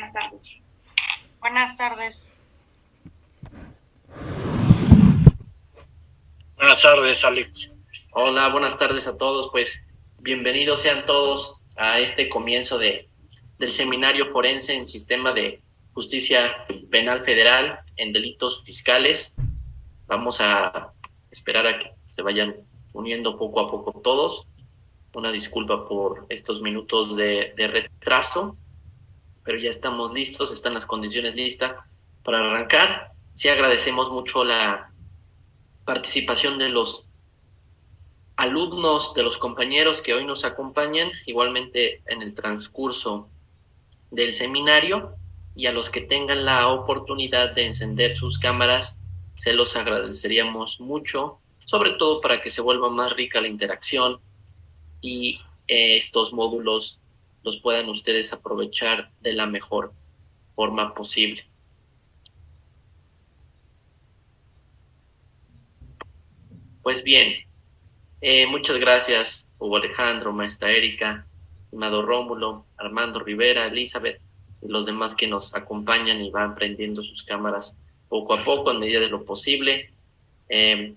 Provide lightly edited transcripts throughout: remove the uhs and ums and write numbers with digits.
Buenas tardes. Buenas tardes. Buenas tardes, Alex. Hola, buenas tardes a todos. Pues bienvenidos sean todos a este comienzo del seminario forense en sistema de justicia penal federal en delitos fiscales. Vamos a esperar a que se vayan uniendo poco a poco todos. Una disculpa por estos minutos de retraso, pero ya estamos listos, están las condiciones listas para arrancar. Sí agradecemos mucho la participación de los alumnos, de los compañeros que hoy nos acompañan, igualmente en el transcurso del seminario, y a los que tengan la oportunidad de encender sus cámaras, se los agradeceríamos mucho, sobre todo para que se vuelva más rica la interacción y estos módulos los puedan ustedes aprovechar de la mejor forma posible. Pues bien, muchas gracias, Hugo Alejandro, maestra Erika, estimado Rómulo, Armando Rivera, Elizabeth y los demás que nos acompañan y van prendiendo sus cámaras poco a poco en medida de lo posible.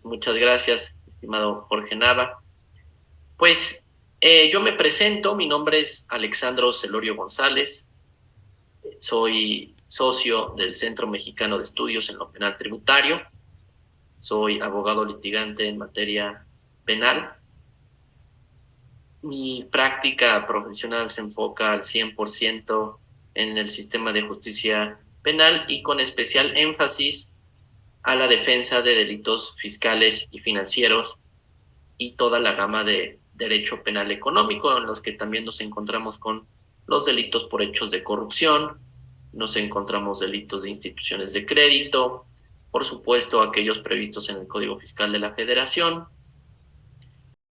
Muchas gracias, estimado Jorge Nava. Pues yo me presento, mi nombre es Alexandro Celorio González, soy socio del Centro Mexicano de Estudios en lo Penal Tributario, soy abogado litigante en materia penal. Mi práctica profesional se enfoca al 100% en el sistema de justicia penal y con especial énfasis a la defensa de delitos fiscales y financieros y toda la gama de derecho penal económico, en los que también nos encontramos con los delitos por hechos de corrupción, nos encontramos delitos de instituciones de crédito, por supuesto aquellos previstos en el Código Fiscal de la Federación,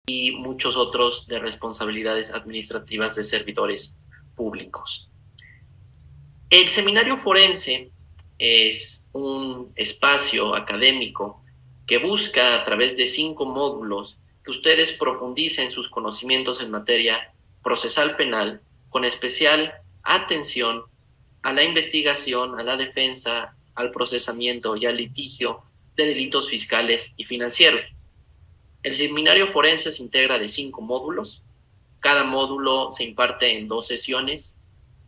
y muchos otros de responsabilidades administrativas de servidores públicos. El seminario forense es un espacio académico que busca, a través de 5 módulos, que ustedes profundicen sus conocimientos en materia procesal penal, con especial atención a la investigación, a la defensa, al procesamiento y al litigio de delitos fiscales y financieros. El seminario forense se integra de 5 módulos. Cada módulo se imparte en 2 sesiones,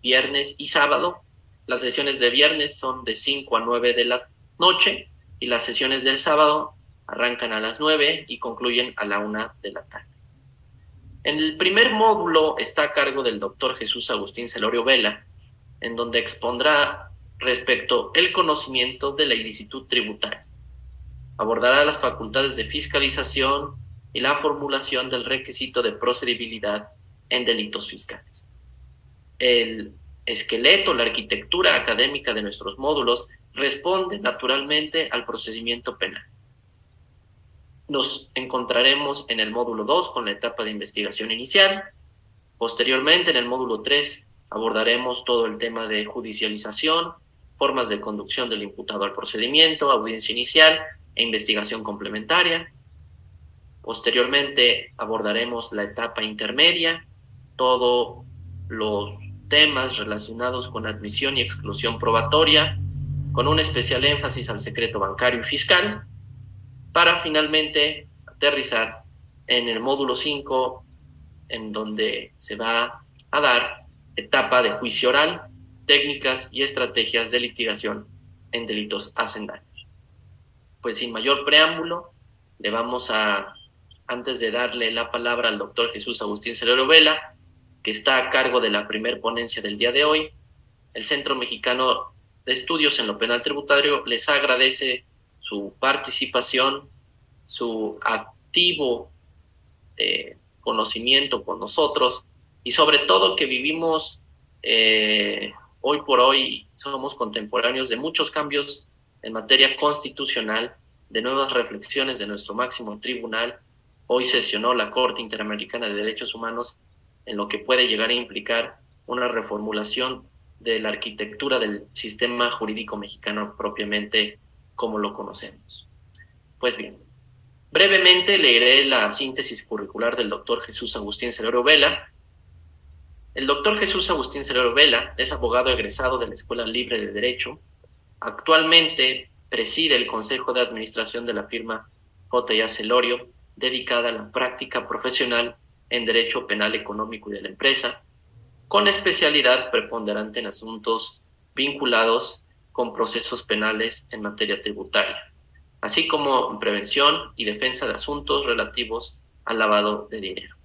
viernes y sábado. Las sesiones de viernes son de 5 a 9 de la noche y las sesiones del sábado arrancan a las 9 y concluyen a la 1 de la tarde. En el primer módulo está a cargo del doctor Jesús Agustín Celorio Vela, en donde expondrá respecto el conocimiento de la ilicitud tributaria. Abordará las facultades de fiscalización y la formulación del requisito de procedibilidad en delitos fiscales. El esqueleto, la arquitectura académica de nuestros módulos responde naturalmente al procedimiento penal. Nos encontraremos en el módulo 2 con la etapa de investigación inicial. Posteriormente, en el módulo 3, abordaremos todo el tema de judicialización, formas de conducción del imputado al procedimiento, audiencia inicial e investigación complementaria. Posteriormente abordaremos la etapa intermedia, todos los temas relacionados con admisión y exclusión probatoria, con un especial énfasis al secreto bancario y fiscal, para finalmente aterrizar en el módulo 5, en donde se va a dar etapa de juicio oral, técnicas y estrategias de litigación en delitos hacendarios. Pues sin mayor preámbulo, le vamos a, antes de darle la palabra al doctor Jesús Agustín Celorio Vela, que está a cargo de la primer ponencia del día de hoy, el Centro Mexicano de Estudios en lo Penal Tributario les agradece su participación, su activo conocimiento con nosotros y sobre todo que vivimos hoy por hoy, somos contemporáneos de muchos cambios en materia constitucional, de nuevas reflexiones de nuestro máximo tribunal. Hoy sesionó la Corte Interamericana de Derechos Humanos en lo que puede llegar a implicar una reformulación de la arquitectura del sistema jurídico mexicano propiamente como lo conocemos. Pues bien, brevemente leeré la síntesis curricular del doctor Jesús Agustín Celorio Vela. El doctor Jesús Agustín Celero Vela es abogado egresado de la Escuela Libre de Derecho. Actualmente preside el Consejo de Administración de la firma J.A. Celorio, dedicada a la práctica profesional en Derecho Penal Económico y de la Empresa, con especialidad preponderante en asuntos vinculados con procesos penales en materia tributaria, así como en prevención y defensa de asuntos relativos al lavado de dinero.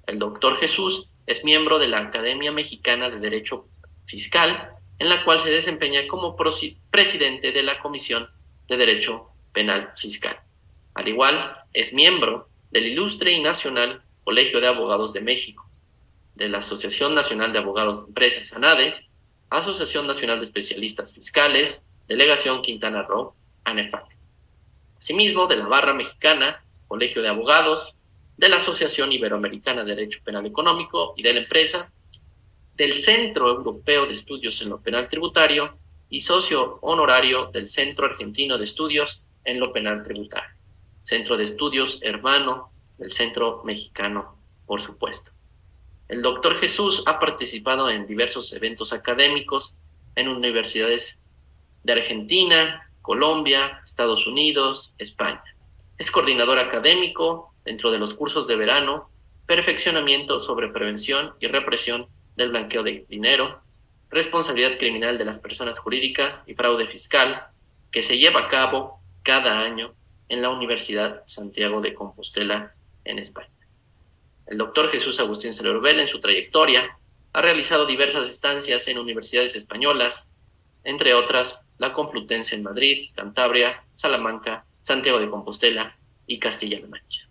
El doctor Jesús es miembro de la Academia Mexicana de Derecho Fiscal, en la cual se desempeña como presidente de la Comisión de Derecho Penal Fiscal. Al igual, es miembro del Ilustre y Nacional Colegio de Abogados de México, de la Asociación Nacional de Abogados de Empresas, ANADE, Asociación Nacional de Especialistas Fiscales, Delegación Quintana Roo, ANEFAC. Asimismo, de la Barra Mexicana, Colegio de Abogados, de la Asociación Iberoamericana de Derecho Penal Económico y de la Empresa, del Centro Europeo de Estudios en lo Penal Tributario y socio honorario del Centro Argentino de Estudios en lo Penal Tributario, centro de estudios hermano del Centro Mexicano, por supuesto. El doctor Jesús ha participado en diversos eventos académicos en universidades de Argentina, Colombia, Estados Unidos, España. Es coordinador académico dentro de los cursos de verano, perfeccionamiento sobre prevención y represión del blanqueo de dinero, responsabilidad criminal de las personas jurídicas y fraude fiscal, que se lleva a cabo cada año en la Universidad Santiago de Compostela, en España. El doctor Jesús Agustín Celero Vela, en su trayectoria, ha realizado diversas estancias en universidades españolas, entre otras la Complutense en Madrid, Cantabria, Salamanca, Santiago de Compostela y Castilla-La Mancha.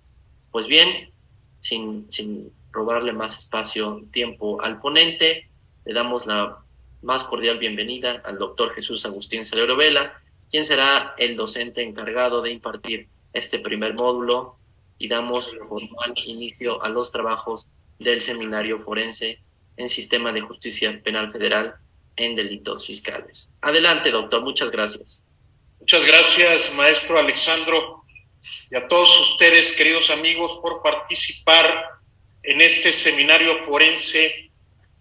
Pues bien, sin robarle más espacio y tiempo al ponente, le damos la más cordial bienvenida al doctor Jesús Agustín Celero Vela, quien será el docente encargado de impartir este primer módulo, y damos formal inicio a los trabajos del Seminario Forense en Sistema de Justicia Penal Federal en Delitos Fiscales. Adelante, doctor, muchas gracias. Muchas gracias, maestro Alexandro, y a todos ustedes, queridos amigos, por participar en este Seminario Forense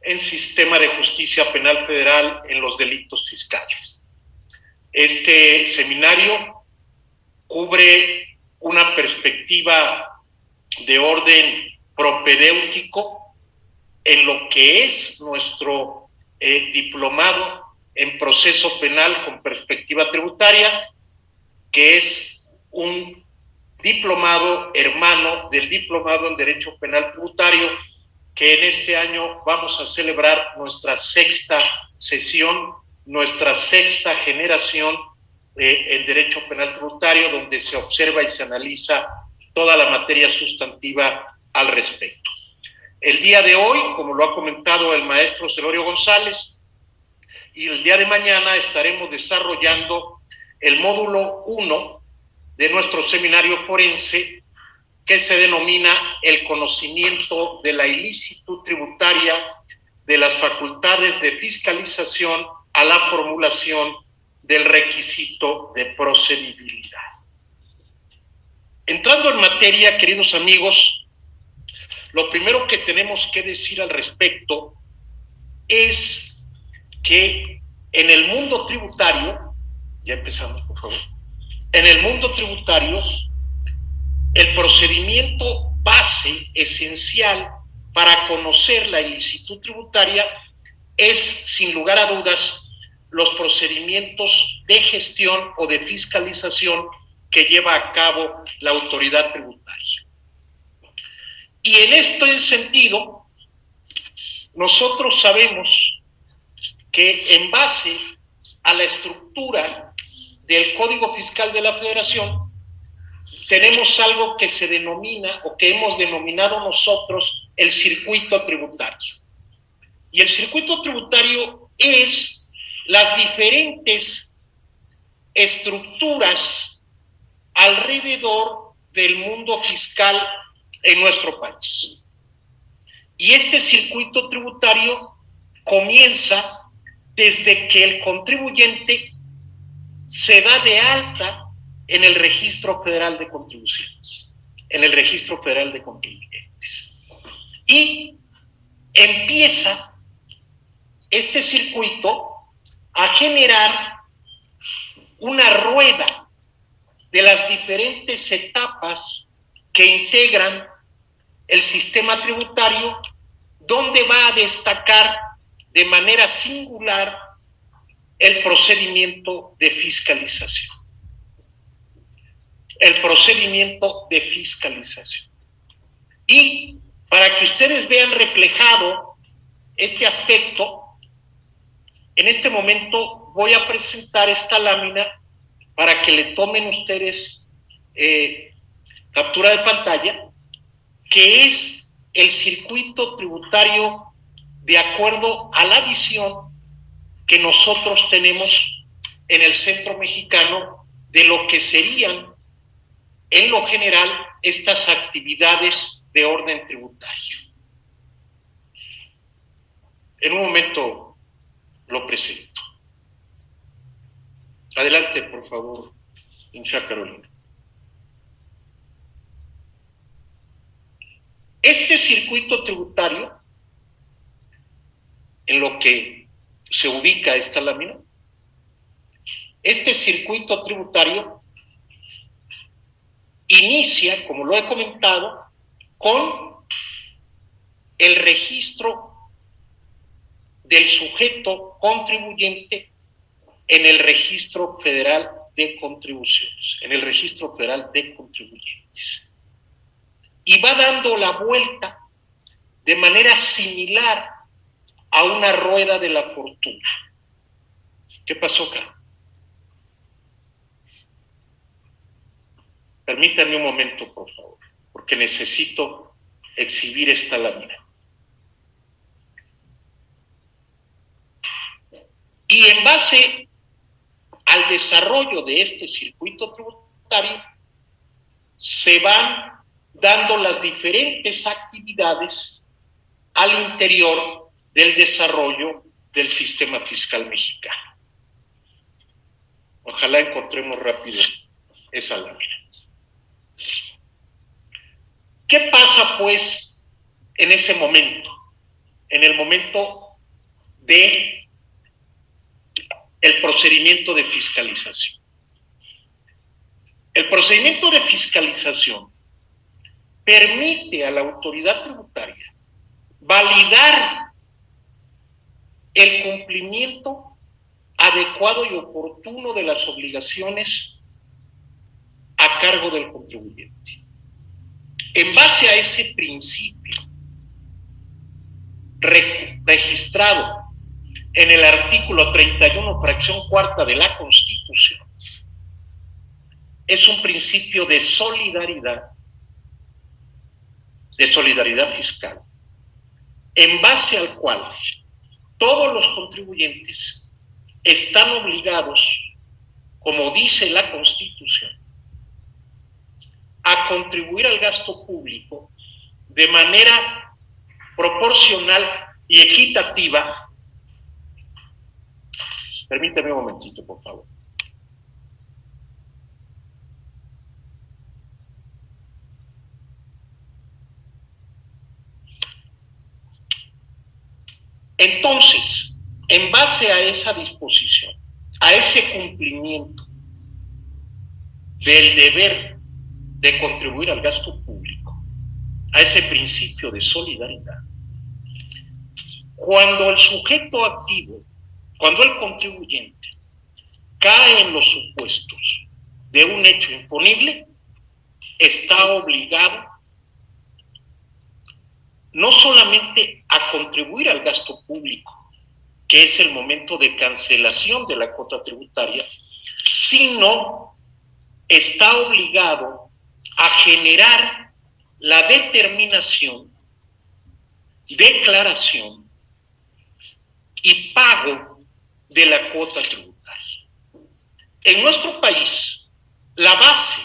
en Sistema de Justicia Penal Federal en los Delitos Fiscales. Este seminario cubre una perspectiva de orden propedéutico en lo que es nuestro diplomado en proceso penal con perspectiva tributaria, que es un diplomado hermano del diplomado en Derecho Penal Tributario, que en este año vamos a celebrar nuestra sexta sesión, nuestra sexta generación en Derecho Penal Tributario, donde se observa y se analiza toda la materia sustantiva al respecto. El día de hoy, como lo ha comentado el maestro Celorio González, y el día de mañana estaremos desarrollando el módulo 1 de nuestro seminario forense, que se denomina el conocimiento de la ilicitud tributaria, de las facultades de fiscalización a la formulación del requisito de procedibilidad. Entrando en materia, queridos amigos, lo primero que tenemos que decir al respecto es que en el mundo tributario, ya empezamos por favor, en el mundo tributario, el procedimiento base esencial para conocer la ilicitud tributaria es, sin lugar a dudas, los procedimientos de gestión o de fiscalización que lleva a cabo la autoridad tributaria. Y en este sentido, nosotros sabemos que en base a la estructura del Código Fiscal de la Federación, tenemos algo que se denomina, o que hemos denominado nosotros, el circuito tributario. Y el circuito tributario es las diferentes estructuras alrededor del mundo fiscal en nuestro país. Y este circuito tributario comienza desde que el contribuyente se da de alta en el Registro Federal de Contribuciones, en el Registro Federal de Contribuyentes. Y empieza este circuito a generar una rueda de las diferentes etapas que integran el sistema tributario, donde va a destacar de manera singular el procedimiento de fiscalización. El procedimiento de fiscalización. Y para que ustedes vean reflejado este aspecto, en este momento voy a presentar esta lámina para que le tomen ustedes captura de pantalla, que es el circuito tributario de acuerdo a la visión que nosotros tenemos en el Centro Mexicano de lo que serían, en lo general, estas actividades de orden tributario. En un momento lo presento. Adelante, por favor, Incha Carolina. Este circuito tributario, en lo que se ubica esta lámina, este circuito tributario inicia, como lo he comentado, con el registro del sujeto contribuyente en el Registro Federal de Contribuciones, en el Registro Federal de Contribuyentes. Y va dando la vuelta de manera similar a una rueda de la fortuna. ¿Qué pasó acá? Permítanme un momento, por favor, porque necesito exhibir esta lámina. Y en base al desarrollo de este circuito tributario, se van dando las diferentes actividades al interior del desarrollo del sistema fiscal mexicano. Ojalá encontremos rápido esa lámina. ¿Qué pasa, pues, en ese momento? En el momento de el procedimiento de fiscalización. El procedimiento de fiscalización permite a la autoridad tributaria validar el cumplimiento adecuado y oportuno de las obligaciones a cargo del contribuyente. En base a ese principio registrado en el artículo 31, fracción cuarta de la Constitución, es un principio de solidaridad fiscal, en base al cual todos los contribuyentes están obligados, como dice la Constitución, a contribuir al gasto público de manera proporcional y equitativa. Permítame un momentito, por favor. Entonces, en base a esa disposición, a ese cumplimiento del deber de contribuir al gasto público, a ese principio de solidaridad, cuando el sujeto activo, cuando el contribuyente cae en los supuestos de un hecho imponible, está obligado no solamente a contribuir al gasto público, que es el momento de cancelación de la cuota tributaria, sino está obligado a generar la determinación, declaración y pago de la cuota tributaria. En nuestro país, la base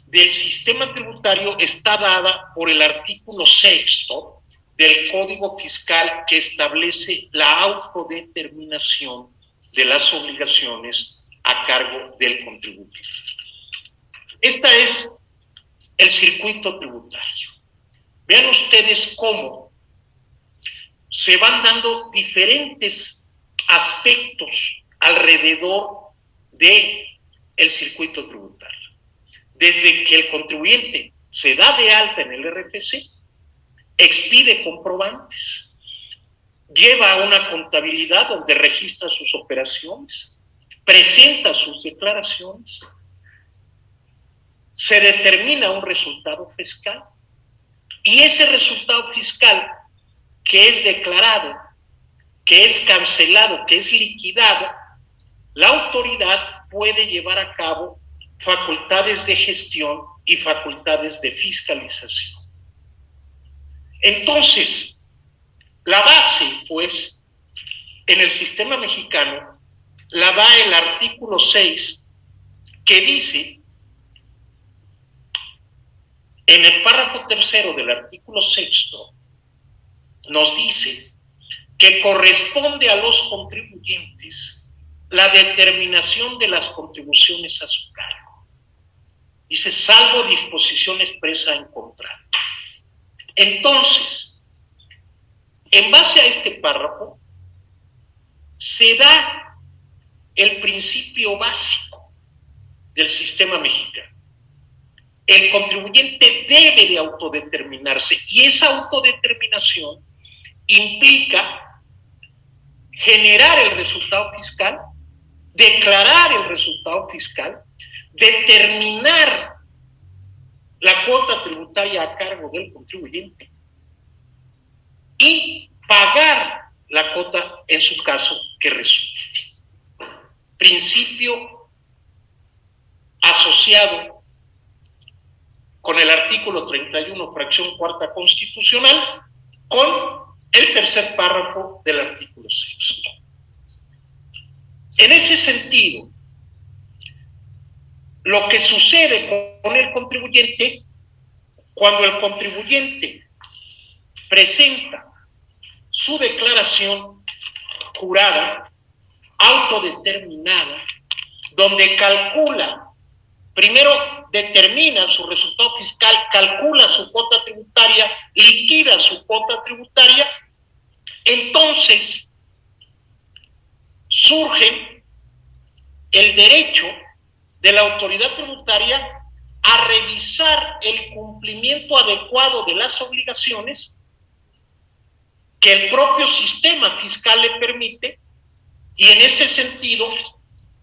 del sistema tributario está dada por el artículo 6 del Código Fiscal, que establece la autodeterminación de las obligaciones a cargo del contribuyente. Este es el circuito tributario. Vean ustedes cómo se van dando diferentes aspectos alrededor de el circuito tributario. Desde que el contribuyente se da de alta en el RFC, expide comprobantes, lleva una contabilidad donde registra sus operaciones, presenta sus declaraciones, se determina un resultado fiscal, y ese resultado fiscal que es declarado, que es cancelado, que es liquidado, la autoridad puede llevar a cabo facultades de gestión y facultades de fiscalización. Entonces, la base, pues, en el sistema mexicano la da el artículo 6, que dice, en el párrafo tercero del artículo 6, nos dice que corresponde a los contribuyentes la determinación de las contribuciones a su cargo. Dice, salvo disposición expresa en contrato. Entonces, en base a este párrafo, se da el principio básico del sistema mexicano. El contribuyente debe de autodeterminarse, y esa autodeterminación implica generar el resultado fiscal, declarar el resultado fiscal, determinar la cuota tributaria a cargo del contribuyente y pagar la cuota en su caso que resulte. Principio asociado con el artículo 31, fracción cuarta constitucional, con el tercer párrafo del artículo 6. En ese sentido, lo que sucede con el contribuyente, cuando el contribuyente presenta su declaración jurada, autodeterminada, donde calcula, primero determina su resultado fiscal, calcula su cuota tributaria, liquida su cuota tributaria, entonces surge el derecho de la autoridad tributaria a revisar el cumplimiento adecuado de las obligaciones que el propio sistema fiscal le permite, y en ese sentido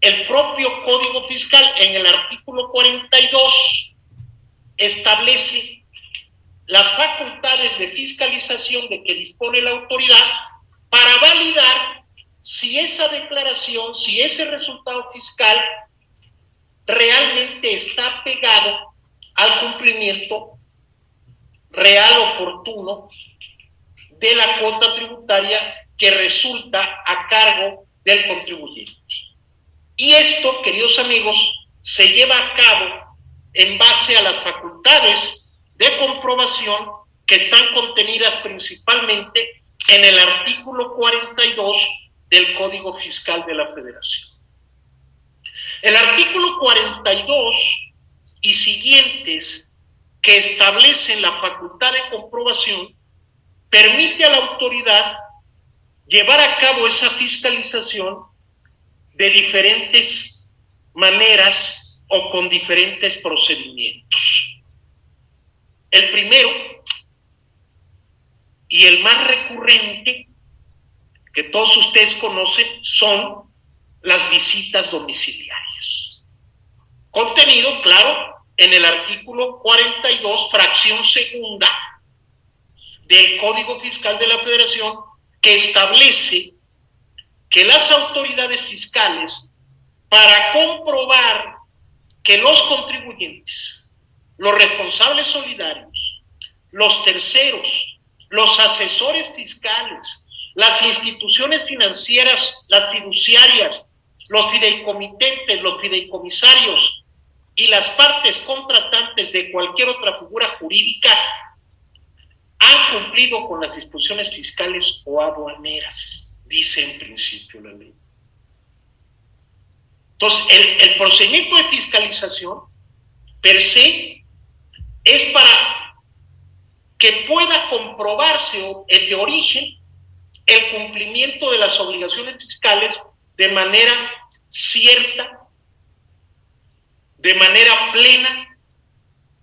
el propio Código Fiscal en el artículo 42 establece las facultades de fiscalización de que dispone la autoridad para validar si esa declaración, si ese resultado fiscal realmente está pegado al cumplimiento real, oportuno, de la cuota tributaria que resulta a cargo del contribuyente. Y esto, queridos amigos, se lleva a cabo en base a las facultades de comprobación que están contenidas principalmente en el artículo 42 del Código Fiscal de la Federación. El artículo 42 y siguientes, que establecen la facultad de comprobación, permite a la autoridad llevar a cabo esa fiscalización de diferentes maneras o con diferentes procedimientos. El primero y el más recurrente, que todos ustedes conocen, son las visitas domiciliarias. Contenido, claro, en el artículo 42, fracción segunda del Código Fiscal de la Federación, que establece que las autoridades fiscales, para comprobar que los contribuyentes, los responsables solidarios, los terceros, los asesores fiscales, las instituciones financieras, las fiduciarias, los fideicomitentes, los fideicomisarios y las partes contratantes de cualquier otra figura jurídica han cumplido con las disposiciones fiscales o aduaneras, dice en principio la ley. Entonces, el procedimiento de fiscalización per se es para que pueda comprobarse de origen el cumplimiento de las obligaciones fiscales de manera cierta, de manera plena,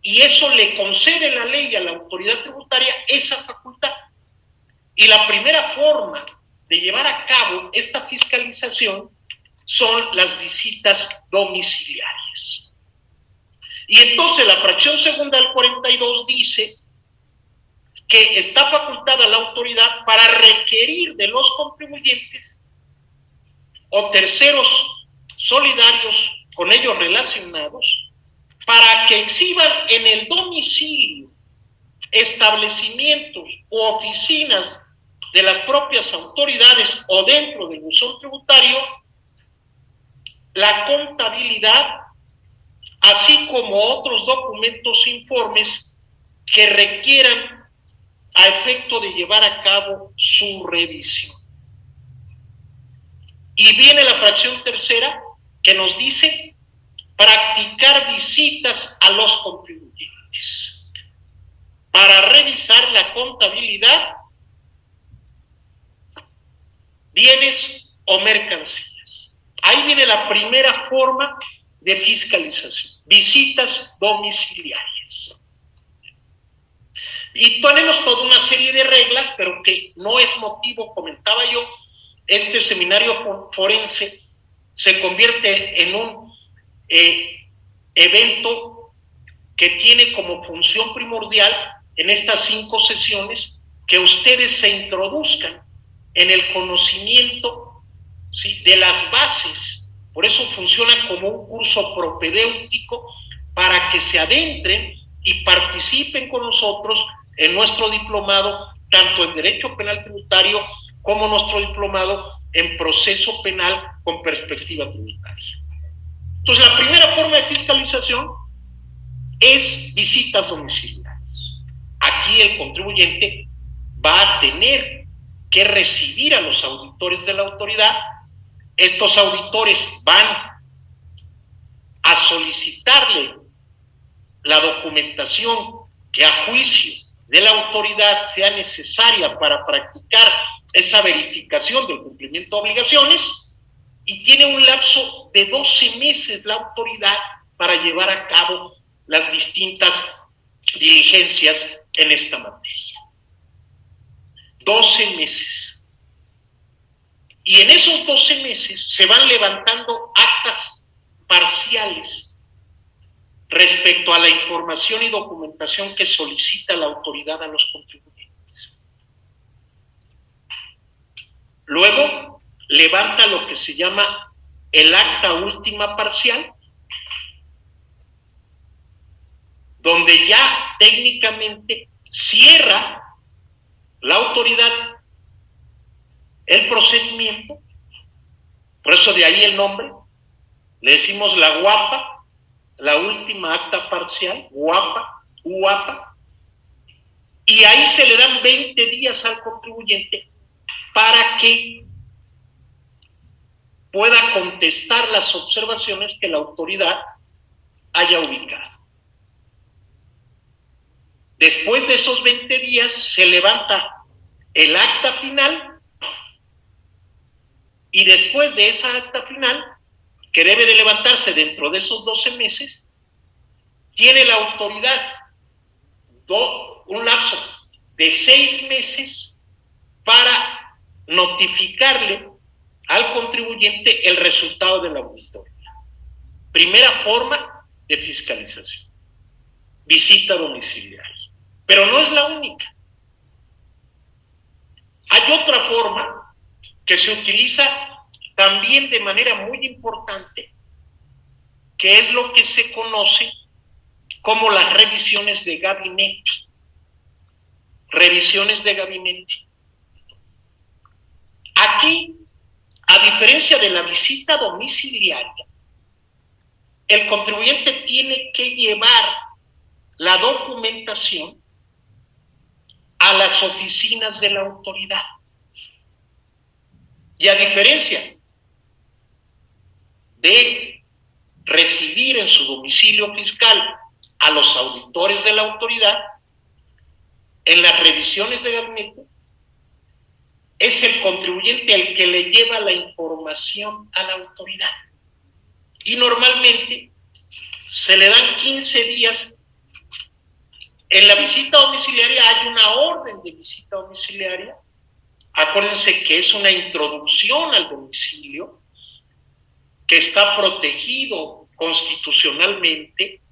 y eso le concede la ley a la autoridad tributaria esa facultad. Y la primera forma de llevar a cabo esta fiscalización son las visitas domiciliarias. Y entonces la fracción segunda del 42 dice que está facultada la autoridad para requerir de los contribuyentes o terceros solidarios con ellos relacionados para que exhiban en el domicilio, establecimientos u oficinas de las propias autoridades o dentro del buzón tributario la contabilidad, así como otros documentos e informes que requieran a efecto de llevar a cabo su revisión. Y viene la fracción tercera que nos dice practicar visitas a los contribuyentes para revisar la contabilidad, bienes o mercancías. Ahí viene la primera forma de fiscalización, visitas domiciliarias. Y tenemos toda una serie de reglas, pero que no es motivo, comentaba yo, este seminario forense se convierte en un evento que tiene como función primordial en estas 5 sesiones que ustedes se introduzcan en el conocimiento, ¿sí?, de las bases. Por eso funciona como un curso propedéutico para que se adentren y participen con nosotros en nuestro diplomado, tanto en Derecho Penal Tributario como nuestro diplomado en Proceso Penal con Perspectiva Tributaria. Entonces, la primera forma de fiscalización es visitas domiciliarias. Aquí el contribuyente va a tener que recibir a los auditores de la autoridad. Estos auditores van a solicitarle la documentación que a juicio de la autoridad sea necesaria para practicar esa verificación del cumplimiento de obligaciones, y tiene un lapso de 12 meses la autoridad para llevar a cabo las distintas diligencias en esta materia. 12 meses. Y en esos 12 meses se van levantando actas parciales respecto a la información y documentación que solicita la autoridad a los contribuyentes. Luego levanta lo que se llama el acta última parcial, donde ya técnicamente cierra la autoridad el procedimiento. Por eso de ahí el nombre, le decimos la UAPA, la última acta parcial, UAPA, UAPA, y ahí se le dan 20 días al contribuyente para que pueda contestar las observaciones que la autoridad haya ubicado. Después de esos 20 días se levanta el acta final, y después de esa acta final, que debe de levantarse dentro de esos 12 meses, tiene la autoridad un lapso de 6 meses para notificarle al contribuyente el resultado de la auditoría. Primera forma de fiscalización, visita domiciliaria. Pero no es la única. Hay otra forma que se utiliza también de manera muy importante, que es lo que se conoce como las revisiones de gabinete. Revisiones de gabinete. Aquí, a diferencia de la visita domiciliaria, el contribuyente tiene que llevar la documentación a las oficinas de la autoridad. Y a diferencia de recibir en su domicilio fiscal a los auditores de la autoridad, en las revisiones de gabinete, es el contribuyente el que le lleva la información a la autoridad. Y normalmente se le dan 15 días. En la visita domiciliaria hay una orden de visita domiciliaria. Acuérdense que es una introducción al domicilio, que está protegido constitucionalmente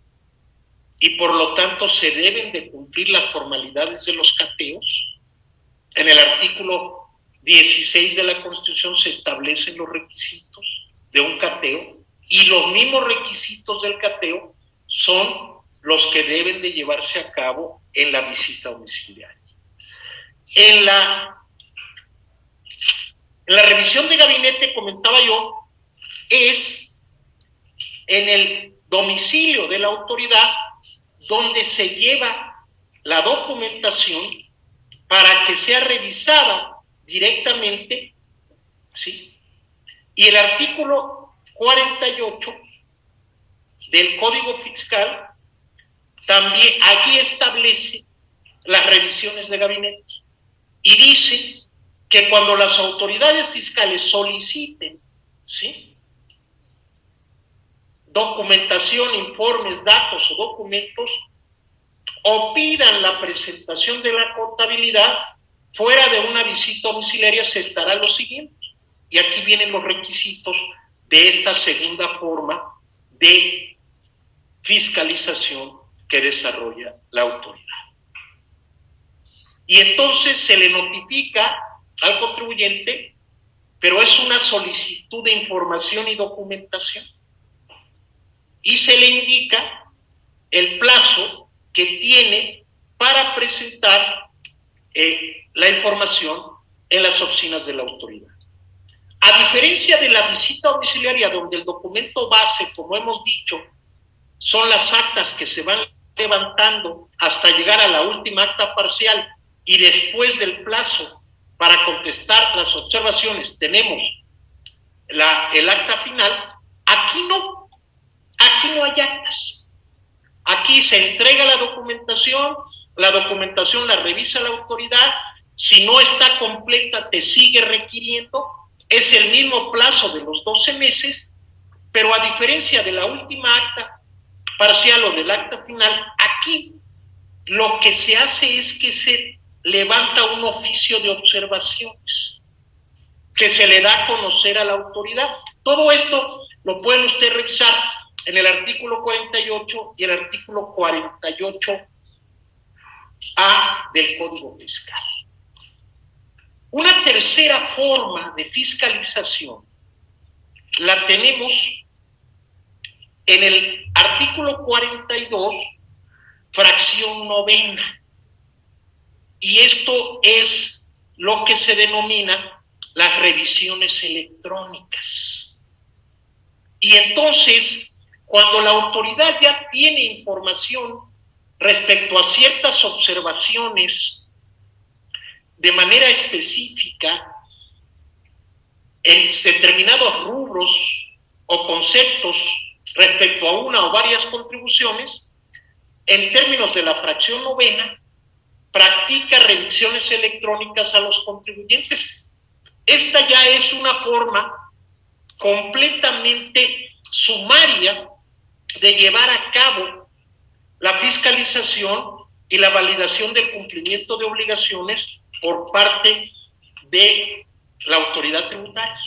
y por lo tanto se deben de cumplir las formalidades de los cateos. En el artículo 16 de la Constitución se establecen los requisitos de un cateo y los mismos requisitos del cateo son los que deben de llevarse a cabo en la visita domiciliaria. En la revisión de gabinete, comentaba yo, es en el domicilio de la autoridad donde se lleva la documentación para que sea revisada directamente, ¿sí? Y el artículo 48 del Código Fiscal también aquí establece las revisiones de gabinete y dice que cuando las autoridades fiscales soliciten, ¿sí?, documentación, informes, datos o documentos, o pidan la presentación de la contabilidad fuera de una visita domiciliaria, se estará lo siguiente. Y aquí vienen los requisitos de esta segunda forma de fiscalización que desarrolla la autoridad. Y entonces se le notifica al contribuyente, pero es una solicitud de información y documentación. Y se le indica el plazo que tiene para presentar la información en las oficinas de la autoridad. A diferencia de la visita domiciliaria, donde el documento base, como hemos dicho, son las actas que se van levantando hasta llegar a la última acta parcial, y después del plazo para contestar las observaciones tenemos el acta final. Aquí no hay actas. Aquí se entrega la documentación la revisa la autoridad, si no está completa te sigue requiriendo, es el mismo plazo de los 12 meses, pero a diferencia de la última acta parcial o del acta final, aquí lo que se hace es que se levanta un oficio de observaciones que se le da a conocer a la autoridad. Todo esto lo pueden ustedes revisar en el artículo 48 y el artículo 48A del Código Fiscal. Una tercera forma de fiscalización la tenemos en el artículo 42, fracción novena. Y esto es lo que se denomina las revisiones electrónicas. Y entonces, cuando la autoridad ya tiene información respecto a ciertas observaciones de manera específica en determinados rubros o conceptos respecto a una o varias contribuciones, en términos de la fracción novena, practica revisiones electrónicas a los contribuyentes. Esta ya es una forma completamente sumaria de llevar a cabo la fiscalización y la validación del cumplimiento de obligaciones por parte de la autoridad tributaria.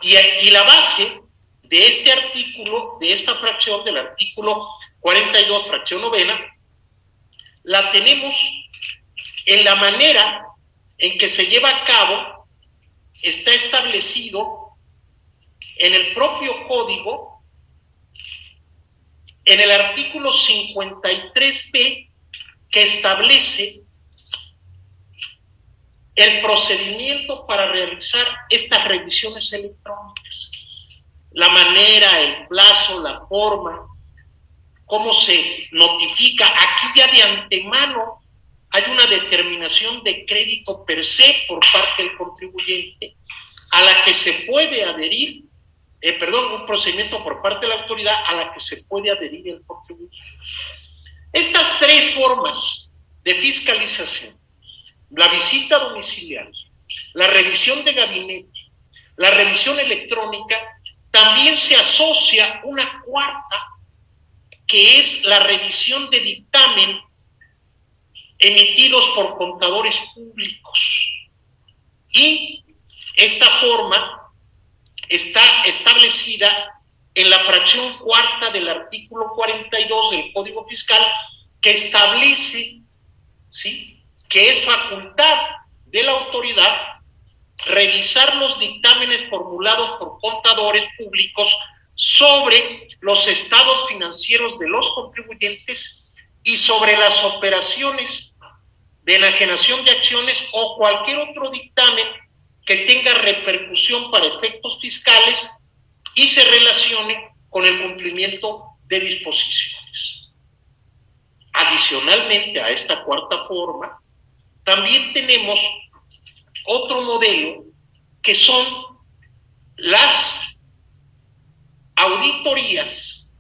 Y la base de este artículo, de esta fracción, del artículo 42, fracción novena, la tenemos en la manera en que se lleva a cabo. Está establecido en el propio código, en el artículo 53b, que establece el procedimiento para realizar estas revisiones electrónicas. La manera, el plazo, la forma, cómo se notifica. Aquí ya de antemano hay una determinación de crédito per se por parte del contribuyente a la que se puede adherir, un procedimiento por parte de la autoridad a la que se puede adherir el contribuyente. Estas tres formas de fiscalización, la visita domiciliaria, la revisión de gabinete, la revisión electrónica, también se asocia una cuarta, que es la revisión de dictamen emitidos por contadores públicos. Y esta forma está establecida en la fracción cuarta del artículo 42 del Código Fiscal, que establece, ¿sí?, que es facultad de la autoridad revisar los dictámenes formulados por contadores públicos sobre los estados financieros de los contribuyentes y sobre las operaciones de enajenación de acciones o cualquier otro dictamen que tenga repercusión para efectos fiscales y se relacione con el cumplimiento de disposiciones. Adicionalmente a esta cuarta forma, también tenemos otro modelo que son las auditorías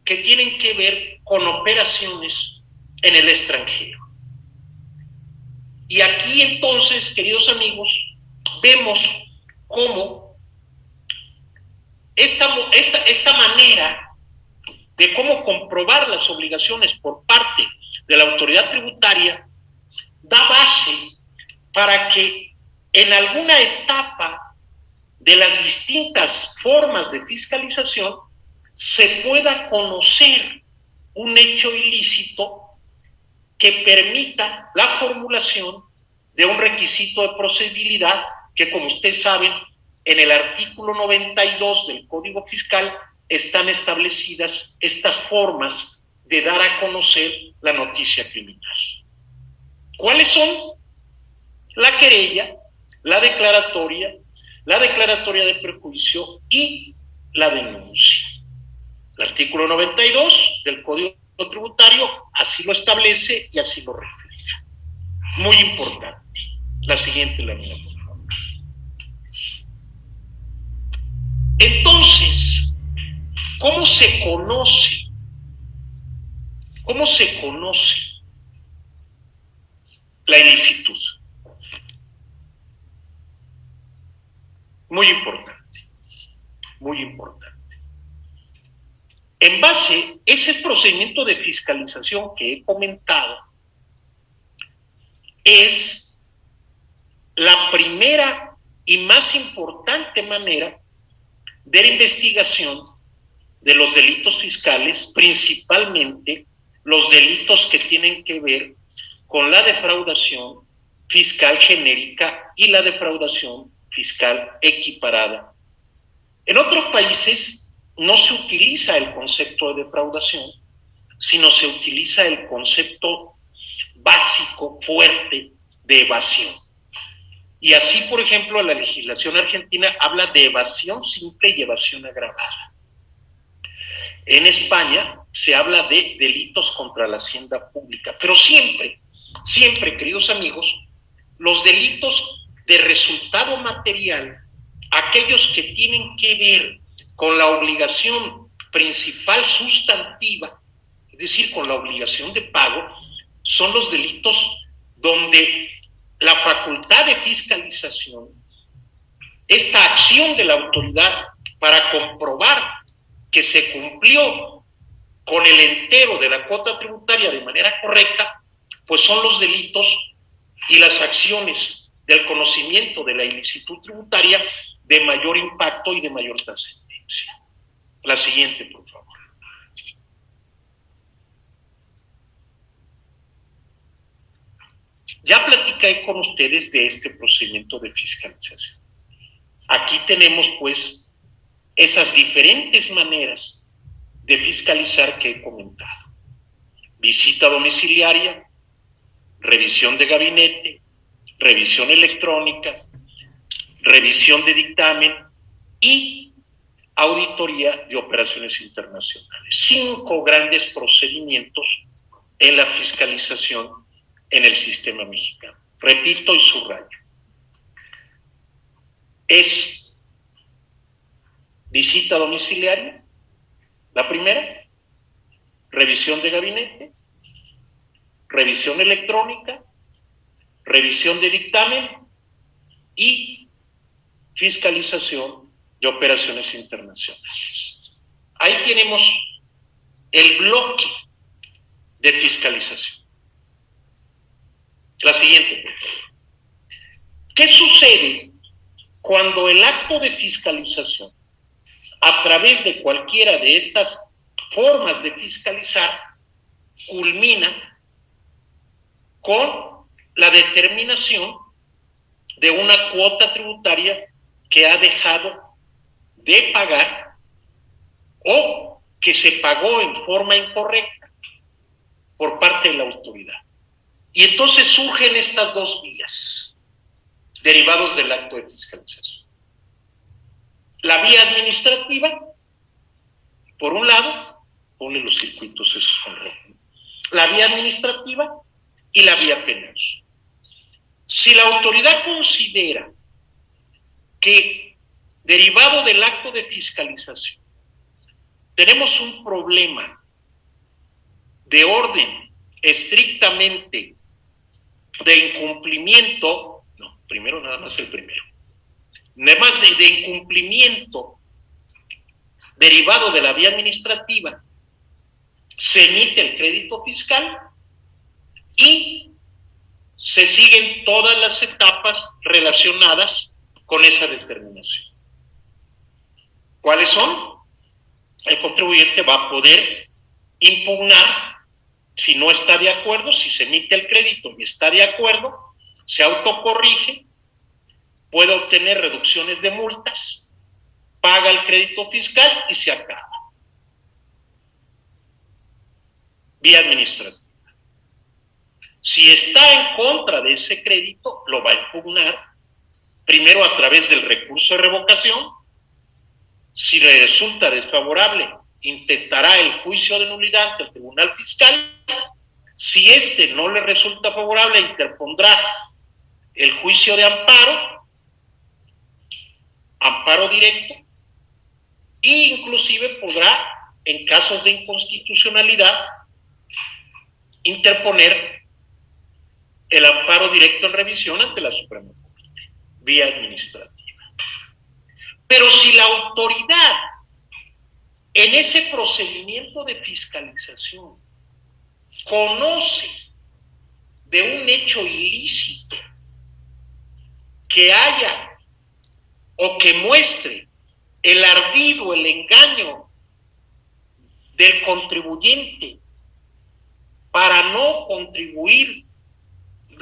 que tienen que ver con operaciones en el extranjero. Y aquí entonces, queridos amigos, vemos cómo esta manera de cómo comprobar las obligaciones por parte de la autoridad tributaria da base para que en alguna etapa de las distintas formas de fiscalización se pueda conocer un hecho ilícito que permita la formulación de un requisito de procedibilidad que, como ustedes saben, en el artículo 92 del Código Fiscal están establecidas estas formas de dar a conocer la noticia criminal. ¿Cuáles son? La querella, la declaratoria de perjuicio y la denuncia. El artículo 92 del Código Tributario así lo establece y así lo refleja. Muy importante. La siguiente lámina, por favor. Entonces, ¿cómo se conoce? ¿Cómo se conoce la ilicitud? Muy importante, muy importante. En base, ese procedimiento de fiscalización que he comentado es la primera y más importante manera de la investigación de los delitos fiscales, principalmente los delitos que tienen que ver con la defraudación fiscal genérica y la defraudación fiscal equiparada. En otros países no se utiliza el concepto de defraudación, sino se utiliza el concepto básico, fuerte, de evasión. Y así, por ejemplo, la legislación argentina habla de evasión simple y evasión agravada. En España se habla de delitos contra la hacienda pública, pero siempre, queridos amigos, los delitos de resultado material, aquellos que tienen que ver con la obligación principal sustantiva, es decir, con la obligación de pago, son los delitos donde la facultad de fiscalización, esta acción de la autoridad para comprobar que se cumplió con el entero de la cuota tributaria de manera correcta, pues son los delitos y las acciones del conocimiento de la ilicitud tributaria de mayor impacto y de mayor trascendencia. La siguiente, por favor. Ya platicé con ustedes de este procedimiento de fiscalización. Aquí tenemos, pues, esas diferentes maneras de fiscalizar que he comentado. Visita domiciliaria, revisión de gabinete, revisión electrónica, revisión de dictamen y auditoría de operaciones internacionales. 5 grandes procedimientos en la fiscalización en el sistema mexicano. Repito y subrayo. Es visita domiciliaria, la primera, revisión de gabinete, revisión electrónica, revisión de dictamen y fiscalización de operaciones internacionales. Ahí tenemos el bloque de fiscalización. La siguiente, por favor. ¿Qué sucede cuando el acto de fiscalización, a través de cualquiera de estas formas de fiscalizar, culmina con la determinación de una cuota tributaria que ha dejado de pagar o que se pagó en forma incorrecta por parte de la autoridad? Y entonces surgen estas dos vías derivados del acto de fiscalización. La vía administrativa, por un lado, ponle los circuitos esos con rojo, la vía administrativa y la vía penal. Si la autoridad considera que, derivado del acto de fiscalización, tenemos un problema de orden estrictamente de incumplimiento, no, primero nada más el primero, nada más de incumplimiento derivado de la vía administrativa, se emite el crédito fiscal y se siguen todas las etapas relacionadas con esa determinación. ¿Cuáles son? El contribuyente va a poder impugnar si no está de acuerdo, si se emite el crédito y está de acuerdo, se autocorrige, puede obtener reducciones de multas, paga el crédito fiscal y se acaba. Vía administrativa. Si está en contra de ese crédito, lo va a impugnar, primero a través del recurso de revocación. Si le resulta desfavorable, intentará el juicio de nulidad ante el Tribunal Fiscal. Si este no le resulta favorable, interpondrá el juicio de amparo, amparo directo, e inclusive podrá, en casos de inconstitucionalidad, interponer el amparo directo en revisión ante la Suprema Corte, vía administrativa. Pero si la autoridad, en ese procedimiento de fiscalización, conoce de un hecho ilícito que haya o que muestre el ardid o el engaño del contribuyente para no contribuir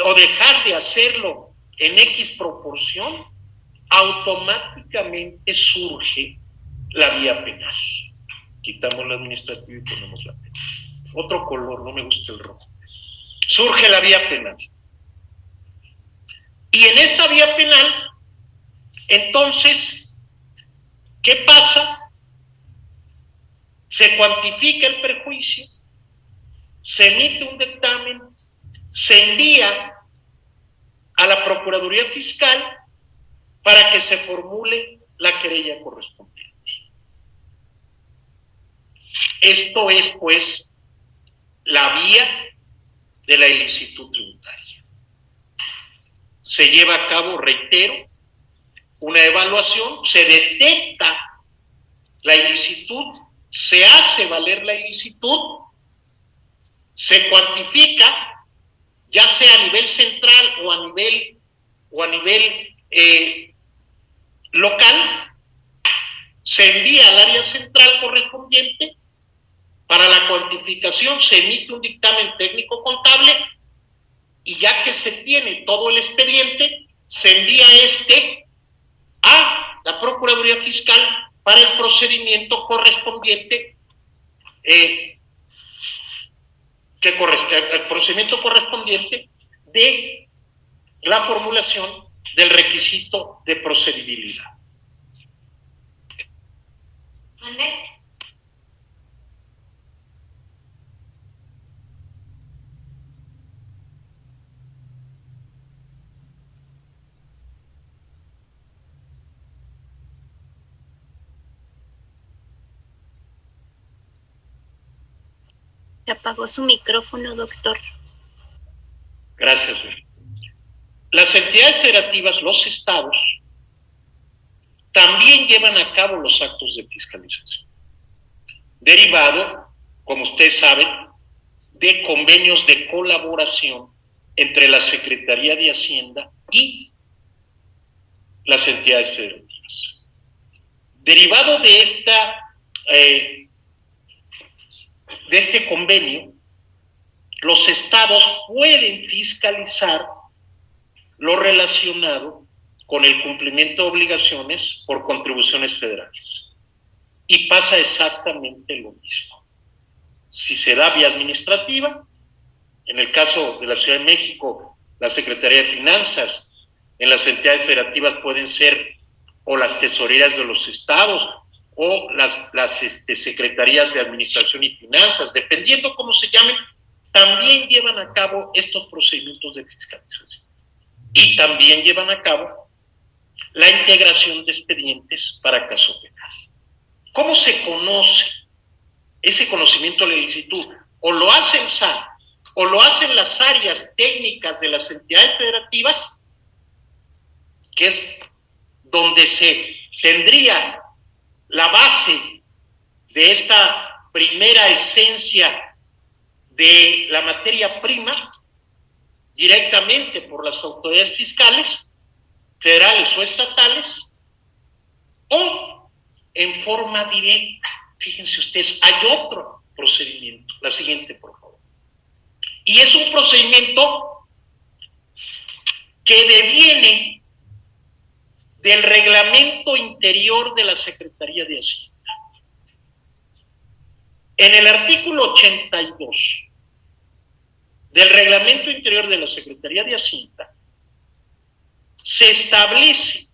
o dejar de hacerlo en X proporción, automáticamente surge la vía penal. Quitamos la administrativa y ponemos la penal. Otro color, no me gusta el rojo. Surge la vía penal. Y en esta vía penal, entonces, ¿qué pasa? Se cuantifica el perjuicio, se emite un dictamen, se envía a la Procuraduría Fiscal para que se formule la querella correspondiente. Esto es, pues, la vía de la ilicitud tributaria. Se lleva a cabo, reitero, una evaluación, se detecta la ilicitud, se hace valer la ilicitud, se cuantifica, ya sea a nivel central o a nivel local, se envía al área central correspondiente. Para la cuantificación se emite un dictamen técnico contable y ya que se tiene todo el expediente, se envía a la Procuraduría Fiscal para el procedimiento correspondiente, el procedimiento correspondiente de la formulación del requisito de procedibilidad. ¿Mande? Se apagó su micrófono, doctor. Gracias. las entidades federativas, los estados, también llevan a cabo los actos de fiscalización, derivado, como ustedes saben, de convenios de colaboración entre la Secretaría de Hacienda y las entidades federativas. Derivado de este convenio, los estados pueden fiscalizar lo relacionado con el cumplimiento de obligaciones por contribuciones federales. Y pasa exactamente lo mismo. Si se da vía administrativa, en el caso de la Ciudad de México, la Secretaría de Finanzas, en las entidades federativas pueden ser o las tesorerías de los estados o las secretarías de Administración y Finanzas, dependiendo cómo se llamen, también llevan a cabo estos procedimientos de fiscalización. Y también llevan a cabo la integración de expedientes para caso penal. ¿Cómo se conoce ese conocimiento de la ilicitud? O lo hace el SAT, o lo hacen las áreas técnicas de las entidades federativas, que es donde se tendría la base de esta primera esencia de la materia prima, directamente por las autoridades fiscales, federales o estatales, o en forma directa. Fíjense ustedes, hay otro procedimiento. La siguiente, por favor. Y es un procedimiento que deviene del reglamento interior de la Secretaría de Hacienda. En el artículo 82 del reglamento interior de la Secretaría de Hacienda se establece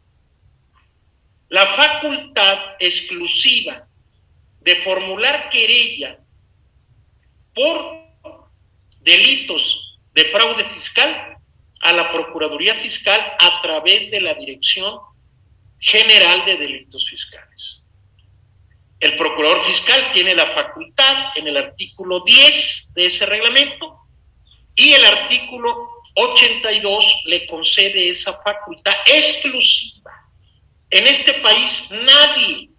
la facultad exclusiva de formular querella por delitos de fraude fiscal a la Procuraduría Fiscal a través de la Dirección General de Delitos Fiscales. El Procurador Fiscal tiene la facultad en el artículo 10 de ese reglamento y el artículo 82 le concede esa facultad exclusiva. En este país nadie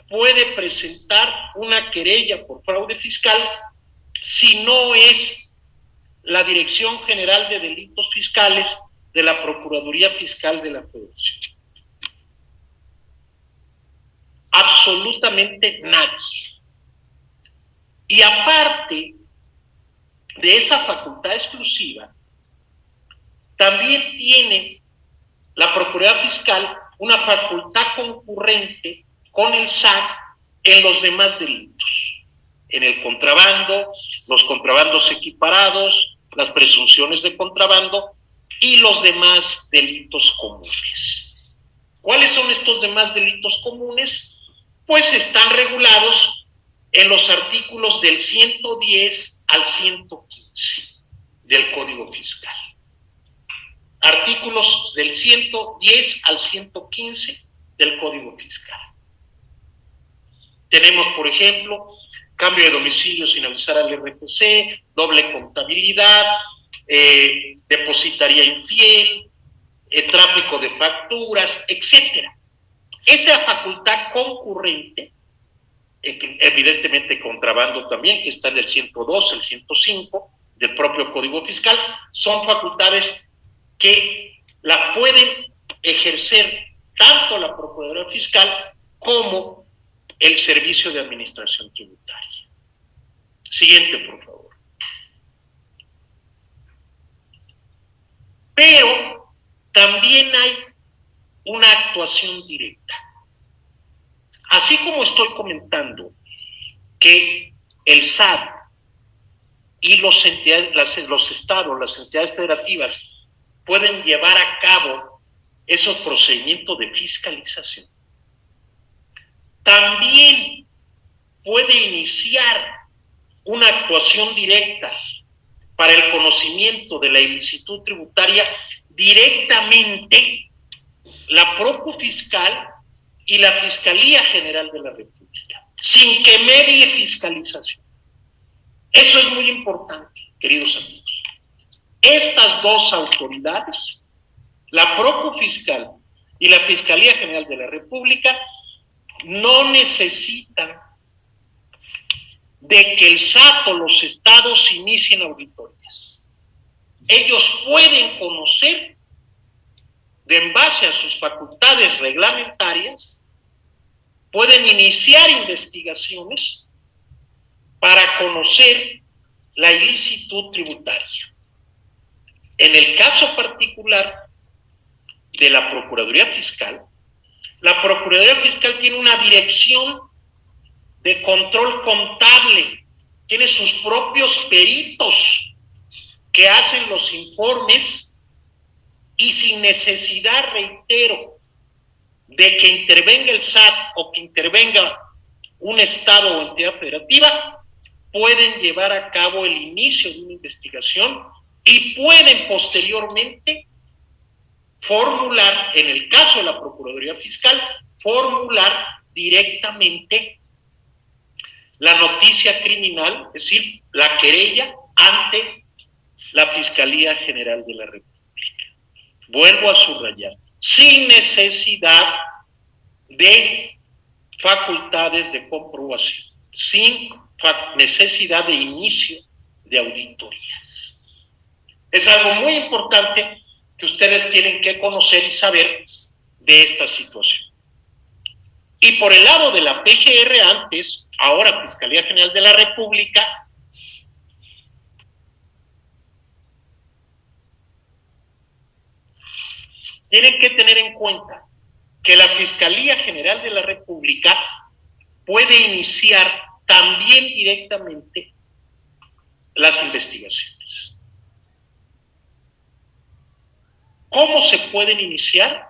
puede presentar una querella por fraude fiscal si no es la Dirección General de Delitos Fiscales de la Procuraduría Fiscal de la Federación. Absolutamente nadie. Y aparte de esa facultad exclusiva, también tiene la Procuraduría Fiscal una facultad concurrente con el SAT en los demás delitos, en el contrabando, los contrabandos equiparados, las presunciones de contrabando y los demás delitos comunes. ¿Cuáles son estos demás delitos comunes? Pues están regulados en los artículos del 110 al 115 del Código Fiscal. Artículos del 110 al 115 del Código Fiscal. Tenemos, por ejemplo, cambio de domicilio sin avisar al RFC, doble contabilidad, depositaría infiel, tráfico de facturas, etcétera. Esa facultad concurrente, evidentemente contrabando también, que está en el 102, el 105 del propio Código Fiscal, son facultades que la pueden ejercer tanto la Procuraduría Fiscal como el Servicio de Administración Tributaria. Siguiente, por favor. Pero también hay una actuación directa. Así como estoy comentando que el SAT y los estados, las entidades federativas pueden llevar a cabo esos procedimientos de fiscalización, también puede iniciar una actuación directa para el conocimiento de la ilicitud tributaria directamente la propia fiscal y la Fiscalía General de la República, sin que medie fiscalización. Eso es muy importante, queridos amigos. Estas dos autoridades La Procufiscal y la Fiscalía General de la República no necesitan de que el SAT o los estados inicien auditorías. Ellos pueden conocer, en base a sus facultades reglamentarias, pueden iniciar investigaciones para conocer la ilicitud tributaria. En el caso particular de la Procuraduría Fiscal, la Procuraduría Fiscal tiene una dirección de control contable, tiene sus propios peritos que hacen los informes y sin necesidad, reitero, de que intervenga el SAT o que intervenga un estado o entidad federativa, pueden llevar a cabo el inicio de una investigación y pueden posteriormente formular, en el caso de la Procuraduría Fiscal, formular directamente la noticia criminal, es decir, la querella ante la Fiscalía General de la República. Vuelvo a subrayar, sin necesidad de facultades de comprobación, sin necesidad de inicio de auditorías. Es algo muy importante que ustedes tienen que conocer y saber de esta situación. Y por el lado de la PGR, antes, ahora Fiscalía General de la República, tienen que tener en cuenta que la Fiscalía General de la República puede iniciar también directamente las investigaciones. ¿Cómo se pueden iniciar?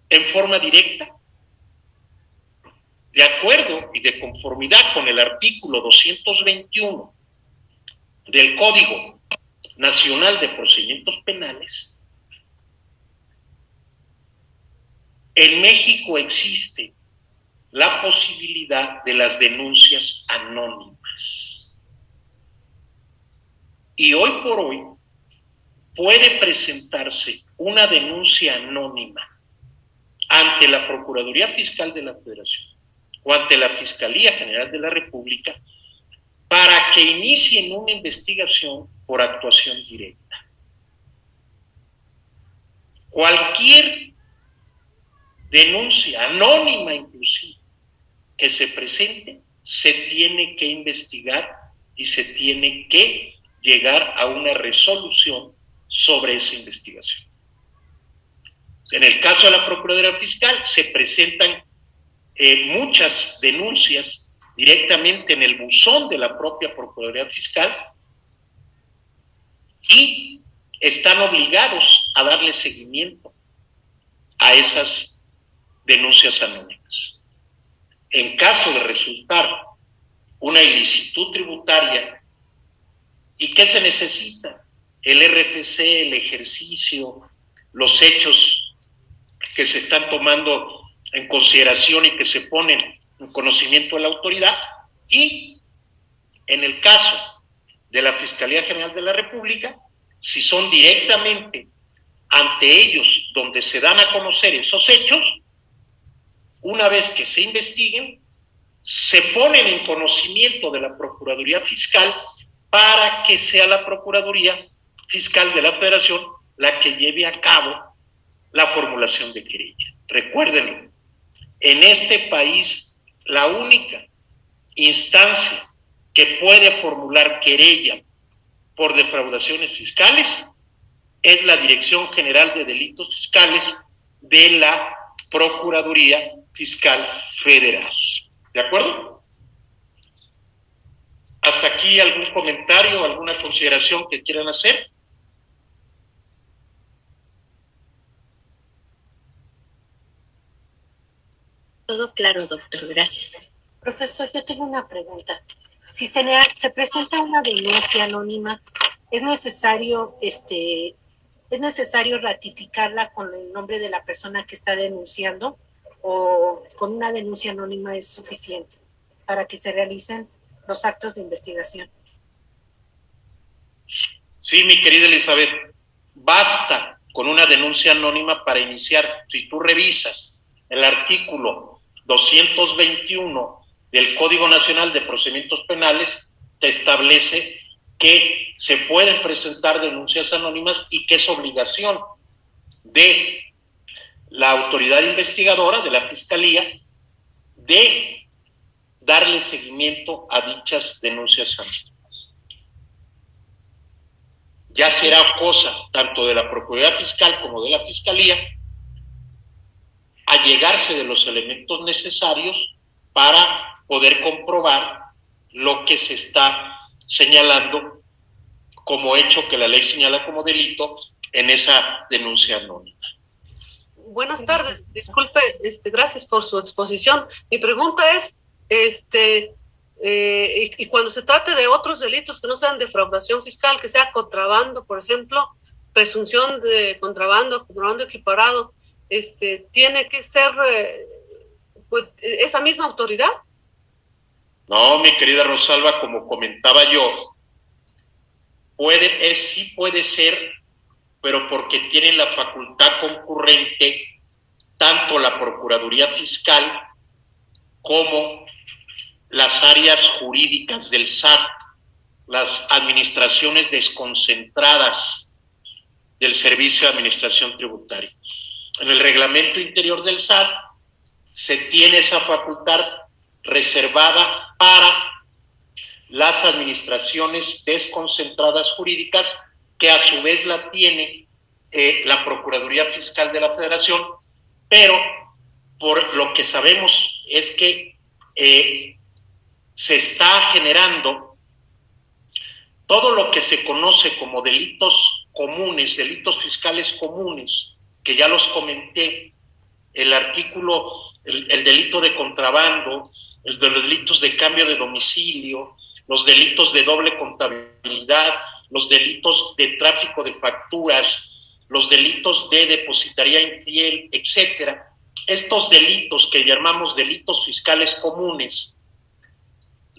En forma directa, de acuerdo y de conformidad con el artículo 221 del Código Nacional de Procedimientos Penales. En México existe la posibilidad de las denuncias anónimas. Y hoy por hoy puede presentarse una denuncia anónima ante la Procuraduría Fiscal de la Federación o ante la Fiscalía General de la República para que inicien una investigación por actuación directa. Cualquier denuncia anónima inclusive que se presente, se tiene que investigar y se tiene que llegar a una resolución sobre esa investigación. En el caso de la Procuraduría Fiscal se presentan muchas denuncias directamente en el buzón de la propia Procuraduría Fiscal y están obligados a darle seguimiento a esas denuncias anónimas. En caso de resultar una ilicitud tributaria, ¿y qué se necesita? El RFC, el ejercicio, los hechos que se están tomando en consideración y que se ponen en conocimiento de la autoridad, y en el caso de la Fiscalía General de la República, si son directamente ante ellos donde se dan a conocer esos hechos, una vez que se investiguen, se ponen en conocimiento de la Procuraduría Fiscal para que sea la Procuraduría Fiscal de la Federación la que lleve a cabo la formulación de querella. Recuérdenlo, en este país la única instancia que puede formular querella por defraudaciones fiscales es la Dirección General de Delitos Fiscales de la Procuraduría Fiscal Federal. ¿De acuerdo? ¿Hasta aquí algún comentario, alguna consideración que quieran hacer? Todo claro, doctor. Gracias. Profesor, yo tengo una pregunta. Si se presenta una denuncia anónima, ¿es necesario ratificarla con el nombre de la persona que está denunciando o con una denuncia anónima es suficiente para que se realicen los actos de investigación? Sí, mi querida Elizabeth, basta con una denuncia anónima para iniciar. Si tú revisas el artículo 221 del Código Nacional de Procedimientos Penales, te establece que se pueden presentar denuncias anónimas y que es obligación de la autoridad investigadora, de la Fiscalía, de darle seguimiento a dichas denuncias anónimas. Ya será cosa tanto de la Procuraduría Fiscal como de la Fiscalía allegarse de los elementos necesarios para poder comprobar lo que se está señalando como hecho que la ley señala como delito en esa denuncia anónima. Buenas tardes, disculpe, gracias por su exposición. Mi pregunta es, y cuando se trate de otros delitos que no sean defraudación fiscal, que sea contrabando, por ejemplo, presunción de contrabando equiparado, ¿tiene que ser pues, esa misma autoridad? No, mi querida Rosalba, como comentaba yo, sí puede ser, pero porque tienen la facultad concurrente tanto la Procuraduría Fiscal como las áreas jurídicas del SAT, las administraciones desconcentradas del Servicio de Administración Tributaria. En el reglamento interior del SAT se tiene esa facultad reservada para las administraciones desconcentradas jurídicas, que a su vez la tiene la Procuraduría Fiscal de la Federación, pero por lo que sabemos es que se está generando todo lo que se conoce como delitos comunes, delitos fiscales comunes, que ya los comenté, el delito de contrabando, el de los delitos de cambio de domicilio, los delitos de doble contabilidad, los delitos de tráfico de facturas, los delitos de depositaría infiel, etcétera. Estos delitos que llamamos delitos fiscales comunes,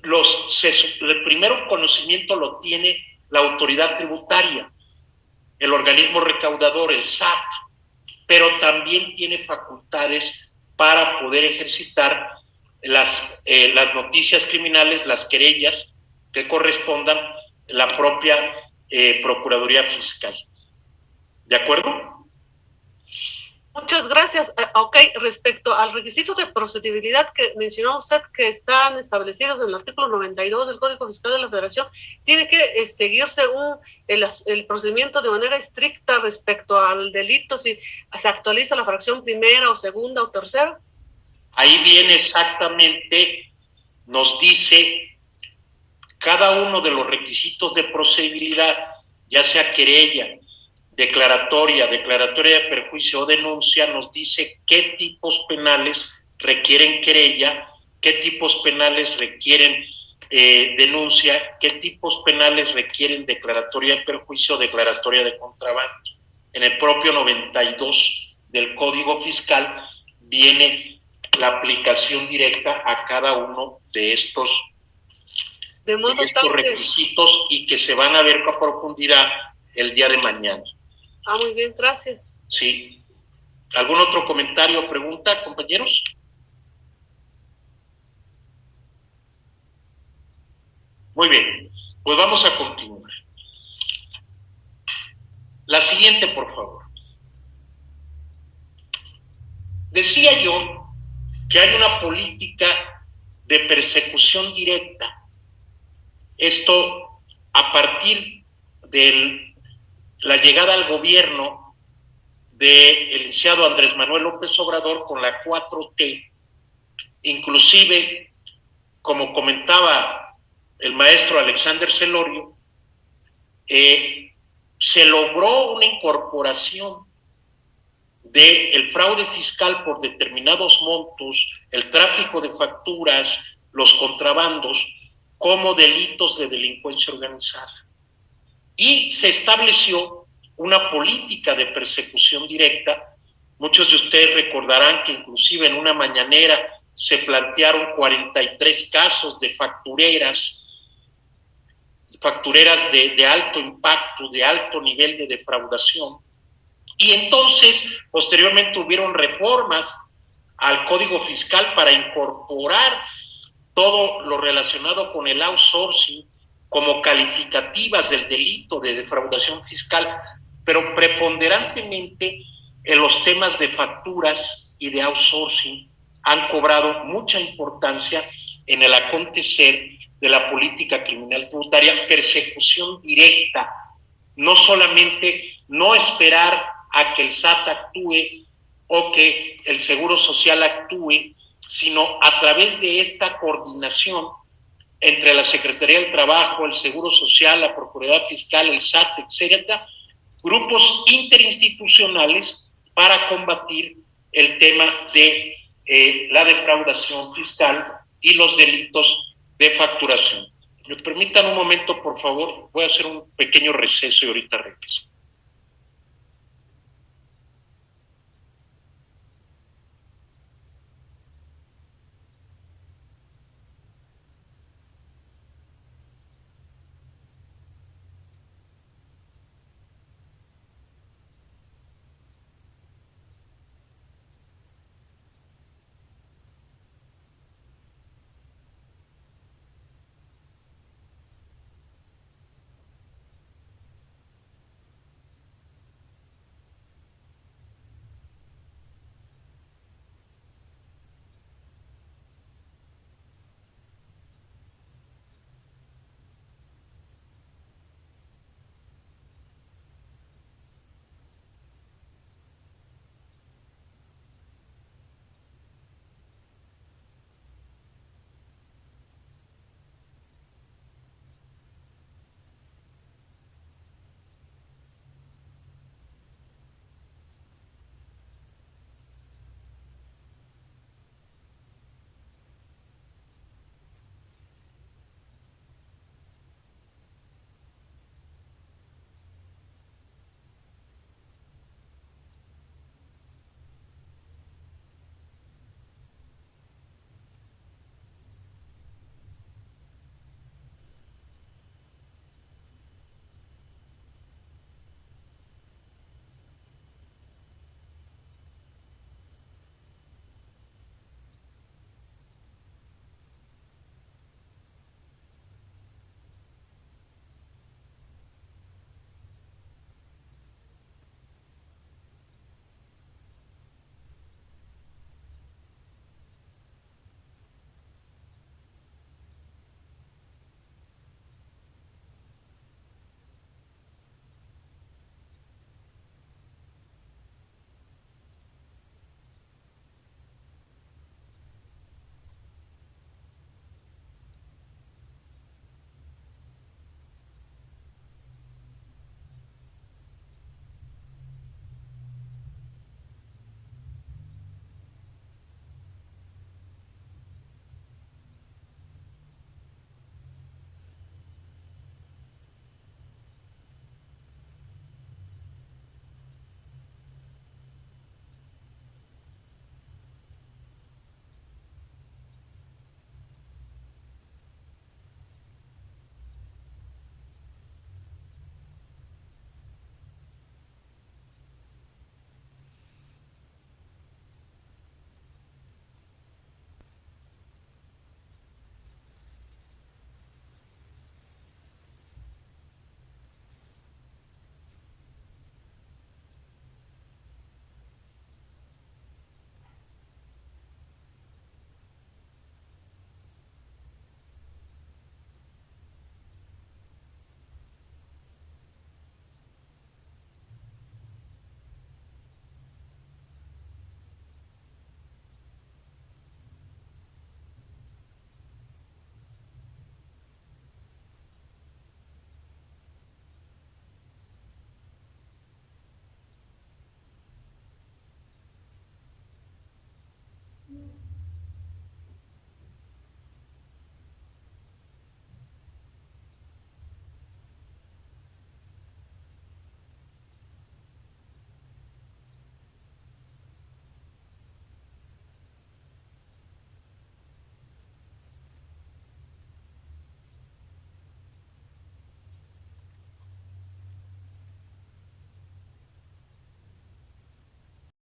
el primer conocimiento lo tiene la autoridad tributaria, el organismo recaudador, el SAT, pero también tiene facultades para poder ejercitar las noticias criminales, las querellas que correspondan la propia Procuraduría Fiscal. ¿De acuerdo? Muchas gracias. Ok, respecto al requisito de procedibilidad que mencionó usted, que están establecidos en el artículo 92 del Código Fiscal de la Federación, ¿tiene que seguirse el procedimiento de manera estricta respecto al delito si se actualiza la fracción primera o segunda o tercera? Ahí viene exactamente, nos dice cada uno de los requisitos de procedibilidad, ya sea querella, declaratoria de perjuicio o denuncia, nos dice qué tipos penales requieren querella, qué tipos penales requieren denuncia, qué tipos penales requieren declaratoria de perjuicio o declaratoria de contrabando. En el propio 92 del Código Fiscal viene la aplicación directa a cada uno de estos requisitos y que se van a ver a profundidad el día de mañana. Muy bien, gracias. Sí. ¿Algún otro comentario o pregunta, compañeros? Muy bien, pues vamos a continuar. La siguiente, por favor. Decía yo que hay una política de persecución directa. Esto a partir de la llegada al gobierno del licenciado Andrés Manuel López Obrador con la 4T, inclusive, como comentaba el maestro Alexander Celorio, se logró una incorporación del fraude fiscal por determinados montos, el tráfico de facturas, los contrabandos, como delitos de delincuencia organizada. Y se estableció una política de persecución directa. Muchos de ustedes recordarán que inclusive en una mañanera se plantearon 43 casos de factureras de alto impacto, de alto nivel de defraudación, Y entonces, posteriormente hubieron reformas al Código Fiscal para incorporar todo lo relacionado con el outsourcing como calificativas del delito de defraudación fiscal, pero preponderantemente en los temas de facturas y de outsourcing han cobrado mucha importancia en el acontecer de la política criminal tributaria, persecución directa, no solamente no esperar a que el SAT actúe o que el Seguro Social actúe, sino a través de esta coordinación entre la Secretaría del Trabajo, el Seguro Social, la Procuraduría Fiscal, el SAT, etcétera, grupos interinstitucionales para combatir el tema de la defraudación fiscal y los delitos de facturación. Me permitan un momento, por favor, voy a hacer un pequeño receso y ahorita regreso.